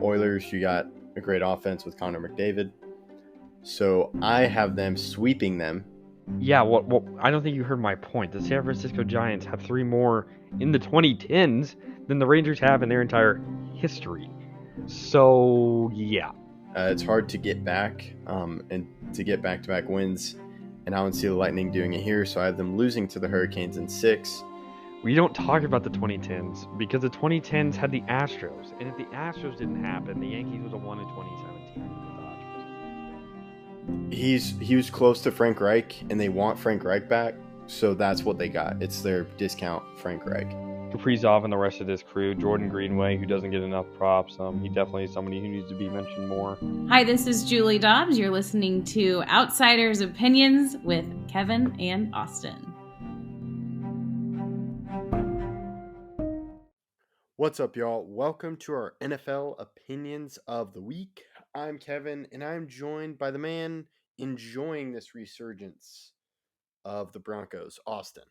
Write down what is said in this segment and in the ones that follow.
Oilers, you got a great offense with Connor McDavid. So I have them sweeping them. Yeah, well, I don't think you heard my point. The San Francisco Giants have 3 more in the 2010s than the Rangers have in their entire history. So, yeah. It's hard to get back and to get back-to-back wins, and I don't see the Lightning doing it here, so I have them losing to the Hurricanes in 6. We don't talk about the 2010s because the 2010s had the Astros, and if the Astros didn't happen, the Yankees would have won in 2017 with the Dodgers. He was close to Frank Reich, and they want Frank Reich back, so that's what they got. It's their discount Frank Reich. Kaprizov and the rest of this crew, Jordan Greenway, who doesn't get enough props. He definitely is somebody who needs to be mentioned more. Hi, this is Julie Dobbs. You're listening to Outsiders Opinions with Kevin and Austin. What's up, y'all? Welcome to our NFL Opinions of the Week. I'm Kevin, and I'm joined by the man enjoying this resurgence of the Broncos, Austin.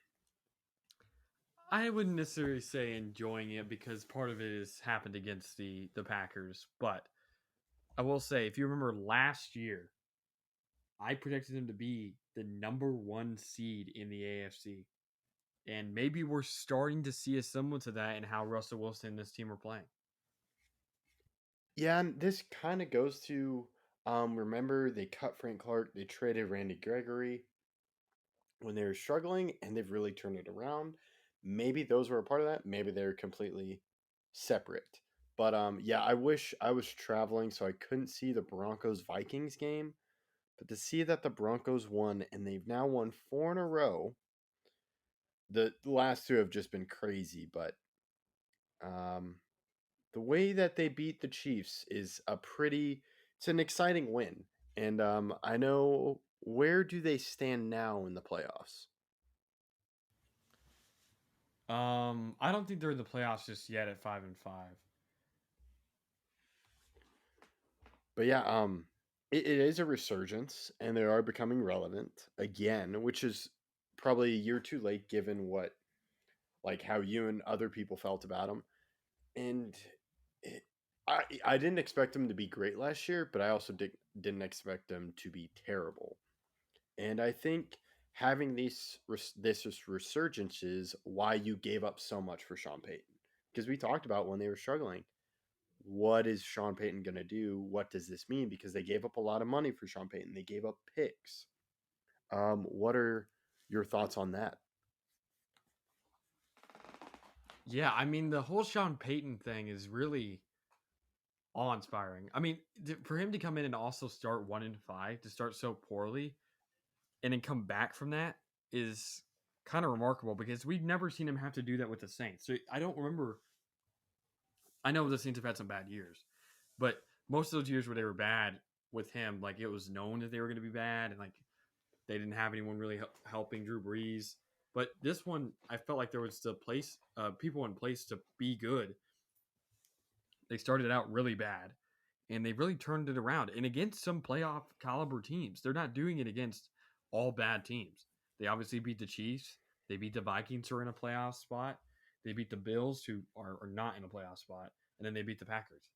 I wouldn't necessarily say enjoying it because part of it has happened against the Packers. But I will say, if you remember last year, I predicted them to be the number 1 seed in the AFC. And maybe we're starting to see a semblance of that in how Russell Wilson and this team are playing. Yeah, and this kind of goes to, remember they cut Frank Clark, they traded Randy Gregory when they were struggling, and they've really turned it around. Maybe those were a part of that. Maybe they're completely separate. But yeah, I wish I was traveling so I couldn't see the Broncos-Vikings game. But to see that the Broncos won, and they've now won 4 in a row, the last 2 have just been crazy. But the way that they beat the Chiefs is it's an exciting win. And I know, where do they stand now in the playoffs? I don't think they're in the playoffs just yet at 5-5. But yeah, it is a resurgence, and they are becoming relevant again, which is probably a year too late given how you and other people felt about them. And I didn't expect them to be great last year, but I also didn't expect them to be terrible. And I think having this resurgence is why you gave up so much for Sean Payton. Because we talked about when they were struggling, what is Sean Payton going to do? What does this mean? Because they gave up a lot of money for Sean Payton. They gave up picks. What are your thoughts on that? Yeah, I mean, the whole Sean Payton thing is really awe-inspiring. I mean, for him to come in and also start 1-5, to start so poorly, and then come back from that is kind of remarkable because we've never seen him have to do that with the Saints. So I don't remember. I know the Saints have had some bad years, but most of those years where they were bad with him, like it was known that they were going to be bad, and like they didn't have anyone really helping Drew Brees. But this one, I felt like there was people in place to be good. They started out really bad, and they really turned it around. And against some playoff caliber teams, they're not doing it against all bad teams. They obviously beat the Chiefs. They beat the Vikings, who are in a playoff spot. They beat the Bills, who are not in a playoff spot. And then they beat the Packers.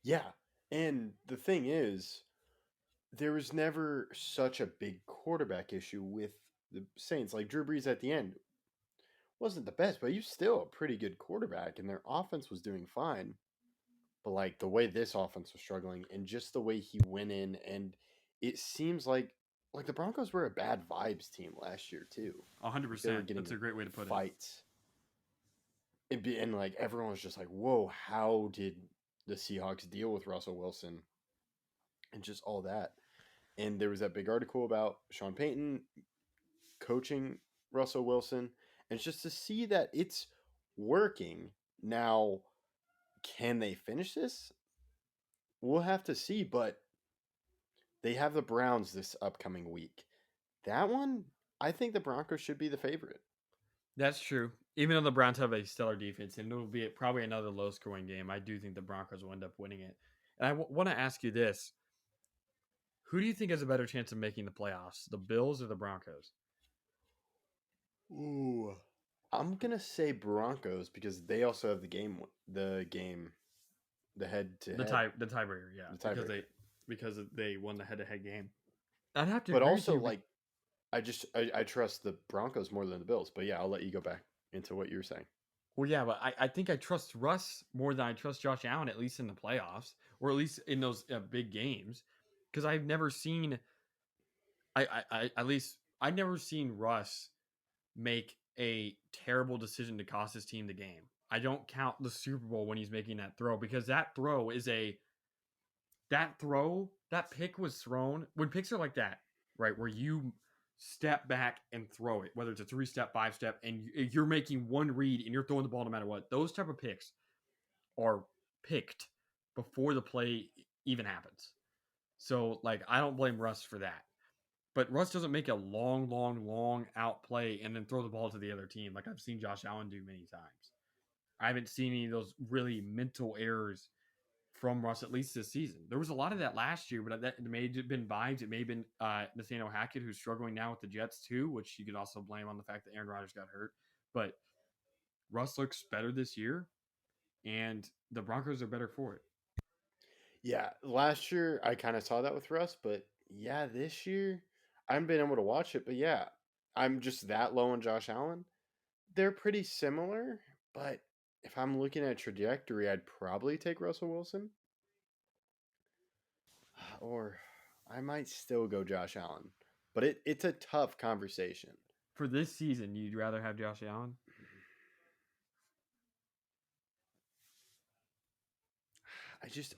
Yeah, and the thing is, there was never such a big quarterback issue with the Saints. Like Drew Brees at the end wasn't the best, but he was still a pretty good quarterback, and their offense was doing fine. But like the way this offense was struggling, and just the way he went in, and it seems like the Broncos were a bad vibes team last year too. 100%. That's a great way to put fights. And like everyone was just like, "Whoa, how did the Seahawks deal with Russell Wilson?" And just all that. And there was that big article about Sean Payton coaching Russell Wilson. And it's just to see that it's working. Now, can they finish this? We'll have to see, but they have the Browns this upcoming week. That one, I think the Broncos should be the favorite. That's true. Even though the Browns have a stellar defense, and it'll be probably another low-scoring game, I do think the Broncos will end up winning it. And I want to ask you this. Who do you think has a better chance of making the playoffs, the Bills or the Broncos? Ooh. I'm gonna say Broncos because they also have the head to head, The tiebreaker, yeah, the tiebreaker. because they won the head to head game. I'd have to But agree with also, you. like, I trust the Broncos more than the Bills. But yeah, I'll let you go back into what you were saying. Well, yeah, but I think I trust Russ more than I trust Josh Allen, at least in the playoffs, or at least in those big games, because I've never seen at least I've never seen Russ make a terrible decision to cost his team the game. I don't count the Super Bowl when he's making that throw, because that pick was thrown when picks are like that, right? Where you step back and throw it, whether it's a 3-step, 5-step, and you're making one read and you're throwing the ball no matter what. Those type of picks are picked before the play even happens. So, like, I don't blame Russ for that. But Russ doesn't make a long out play and then throw the ball to the other team like I've seen Josh Allen do many times. I haven't seen any of those really mental errors from Russ, at least this season. There was a lot of that last year, but that may have been vibes. It may have been Nathaniel Hackett, who's struggling now with the Jets too, which you could also blame on the fact that Aaron Rodgers got hurt. But Russ looks better this year, and the Broncos are better for it. Yeah, last year I kind of saw that with Russ, but yeah, this year I haven't been able to watch it. But yeah, I'm just that low on Josh Allen. They're pretty similar, but if I'm looking at trajectory, I'd probably take Russell Wilson, or I might still go Josh Allen. But it's a tough conversation. For this season, you'd rather have Josh Allen?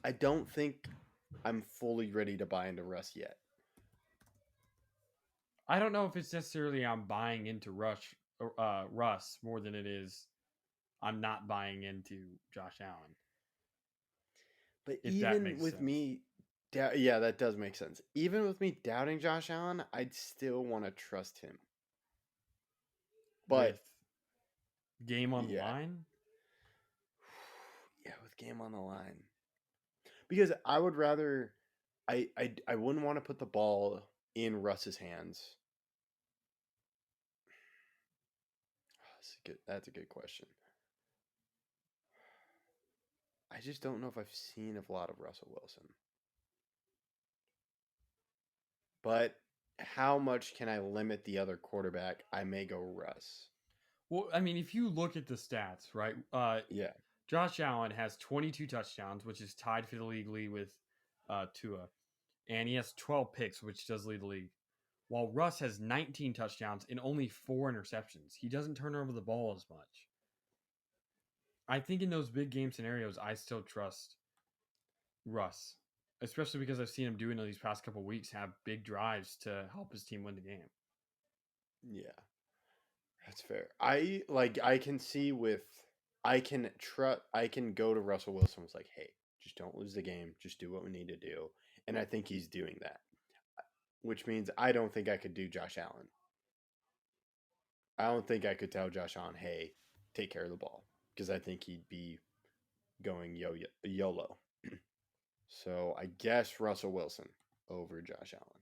I don't think I'm fully ready to buy into Russ yet. I don't know if it's necessarily I'm buying into Russ more than it is I'm not buying into Josh Allen. But If that even makes with sense. me, yeah, that does make sense. Even with me doubting Josh Allen, I'd still want to trust him. But With game on the yeah, line, yeah, with game on the line, because I would rather, I wouldn't want to put the ball in Russ's hands. That's a good question. I just don't know if I've seen a lot of Russell Wilson. But how much can I limit the other quarterback? I may go Russ. well, I mean, if you look at the stats, right? Yeah. Josh Allen has 22 touchdowns, which is tied for the league lead with Tua, and he has 12 picks, which does lead the league. While Russ has 19 touchdowns and only 4 interceptions, he doesn't turn over the ball as much. I think in those big game scenarios, I still trust Russ, especially because I've seen him doing these past couple weeks have big drives to help his team win the game. Yeah. That's fair. I can see with I can go to Russell Wilson was like, hey, just don't lose the game. Just do what we need to do. And I think he's doing that. Which means I don't think I could do Josh Allen. I don't think I could tell Josh Allen, hey, take care of the ball. Because I think he'd be going YOLO. So I guess Russell Wilson over Josh Allen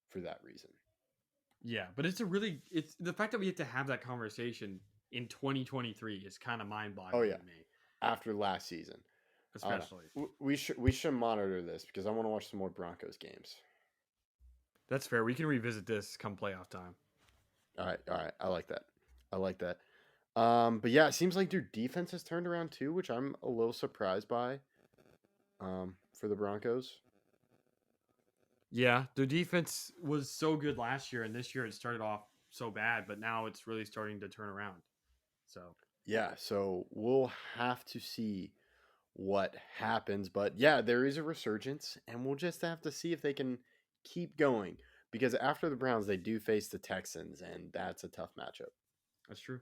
for that reason. Yeah, but it's the fact that we get to have that conversation in 2023 is kind of mind-boggling Oh yeah. to me, After last season. especially. We should monitor this because I want to watch some more Broncos games. That's fair. We can revisit this come playoff time. All right. I like that. I like that. But yeah, it seems like their defense has turned around too, which I'm a little surprised by. For the Broncos. Yeah, the defense was so good last year, and this year it started off so bad, but now it's really starting to turn around. So Yeah, so we'll have to see what happens. But yeah, there is a resurgence, and we'll just have to see if they can keep going. Because after the Browns, they do face the Texans, and that's a tough matchup. that's true.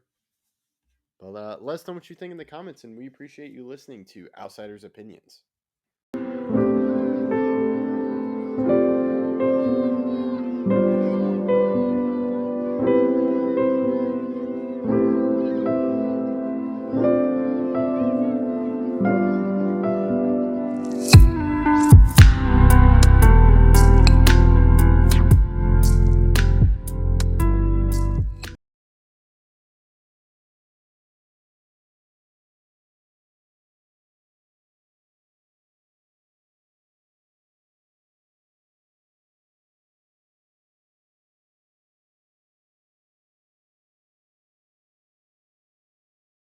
But let us know what you think in the comments, and we appreciate you listening to Outsiders' Opinions.